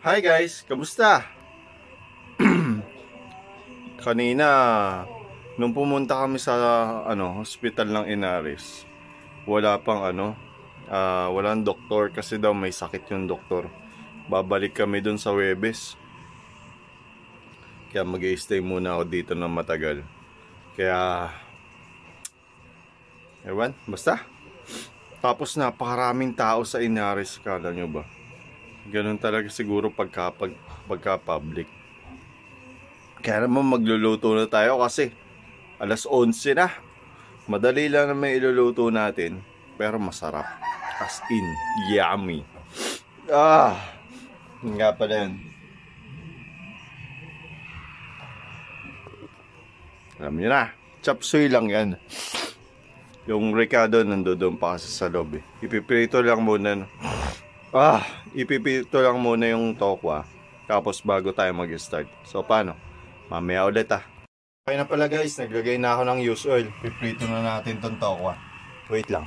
Hi guys, kamusta? Kanina, nung pumunta kami sa hospital ng Inaris, wala pang walang doktor kasi daw may sakit yung doktor. Babalik kami dun sa Huwebes. Kaya mag-i-stay muna ako dito ng matagal. Kaya, ewan, basta. Tapos napakaraming tao sa Inaris, kala nyo ba? Ganun talaga siguro pagka public. Kaya naman magluluto na tayo kasi alas 11 na. Madali lang na may iluluto natin, pero masarap. As in, yummy. Nga pala yun. Alam niyo na, chop suey lang yan. Yung Ricardo nandoon pa kasi sa loob eh. Ipipirito lang muna. Ipipirito lang muna yung tokwa. Tapos bago tayo mag-start. So paano? Mamaya ulit Okay na pala guys, naglagay na ako ng used oil. Piprito na natin tong tokwa. Wait lang.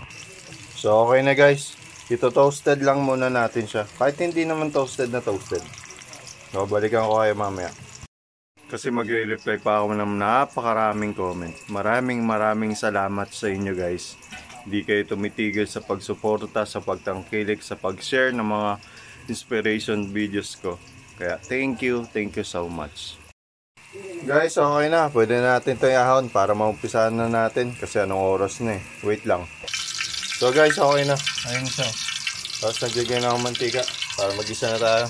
So okay na guys. Ito toasted lang muna natin siya. Kahit hindi naman toasted na toasted. So balikan ko kayo mamaya. Kasi magre-reply pa ako ng napakaraming comment. Maraming salamat sa inyo guys. Hindi kayo tumitigil sa pagsuporta, sa pagtangkilik, sa pag-share ng mga inspiration videos ko. Kaya thank you so much. Guys, okay na. Pwede natin ito i-ahon para maumpisahan na natin. Kasi anong oras na eh. Wait lang. So guys, okay na. Ayun siya. Tapos naglagay na akong mantika para mag-isa na tayo.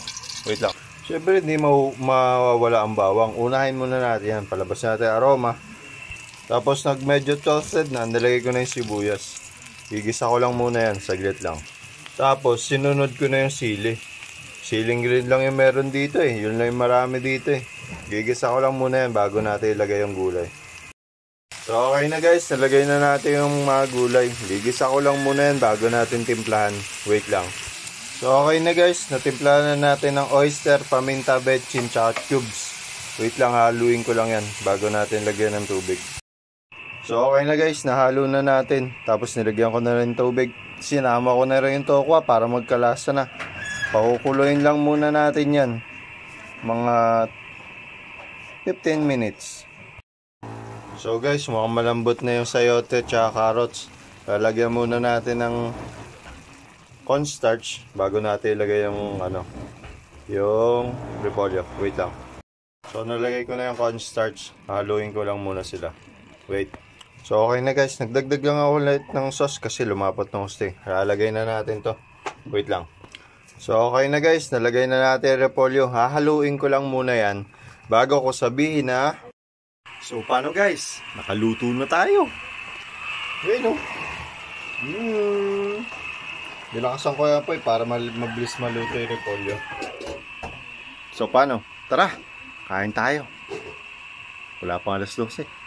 Wait lang. Siyempre hindi mawawala ang bawang. Unahin muna natin yan. Palabas natin aroma. Tapos medyo toasted na. Nilagay ko na yung sibuyas. Gigisa ko lang muna yan. Saglit lang. Tapos sinunod ko na yung sili. Siling green lang yung meron dito eh. Yun lang yung marami dito eh. Gigisa ko lang muna yan bago natin ilagay yung gulay. So okay na guys. Nalagay na natin yung mga gulay. Gigisa ko lang muna yan bago natin timplahan. Wait lang. So okay na guys, natimplahan na natin ng oyster, paminta, betchin, tsaka cubes. Wait lang, haluin ko lang yan bago natin lagyan ng tubig. So okay na guys, nahalo na natin. Tapos nilagyan ko na rin tubig. Sinama ko na rin yung tokwa para magkalasa na. Pakukuloyin lang muna natin yan. Mga 15 minutes. So guys, mukhang malambot na yung sayote tsaka carrots. Lalagyan muna natin ng cornstarch bago natin ilagay yung yung repolyo. Wait lang. So nalagay ko na yung cornstarch. Haluin ko lang muna sila. Wait. So okay na guys, nagdagdag lang ako ulit ng sauce kasi lumapot ng gusto. Lalagay na natin to. Wait lang. So okay na guys, nalagay na natin yung repolyo. Hahaluin ko lang muna yan bago ko sabihin na so paano guys? Nakaluto na tayo. Ayun Nilakasan ko yan po para mabilis maluto yung repolyo. So paano? Tara, kain tayo. Wala pang alas 12.